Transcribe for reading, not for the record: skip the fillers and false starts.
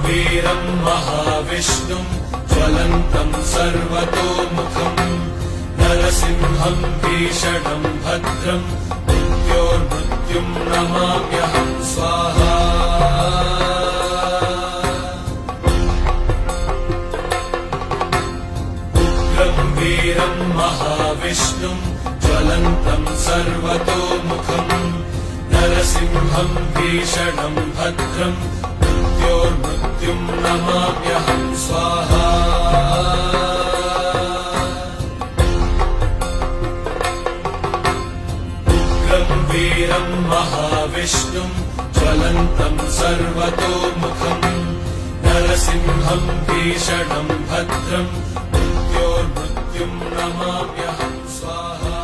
वीरं महाविष्णुं ज्वलन्तं सर्वतोमुखम् नरसिंहं भीषणं भद्रं मृत्योर्मृत्युं नमाम्यहं स्वाहा उग्रं वीरं महाविष्णुं ज्वलन्तं सर्वतोमुखम् नरसिंहं भीषणं भद्रं मृत्योर्मृत्युं नमाम्यहं स्वाहा उग्रं वीरं महाविष्णुं ज्वलन्तं सर्वतोमुखम् नरसिंहं भीषणं भद्रं मृत्योर्मृत्युं नमाम्यहं स्वाहा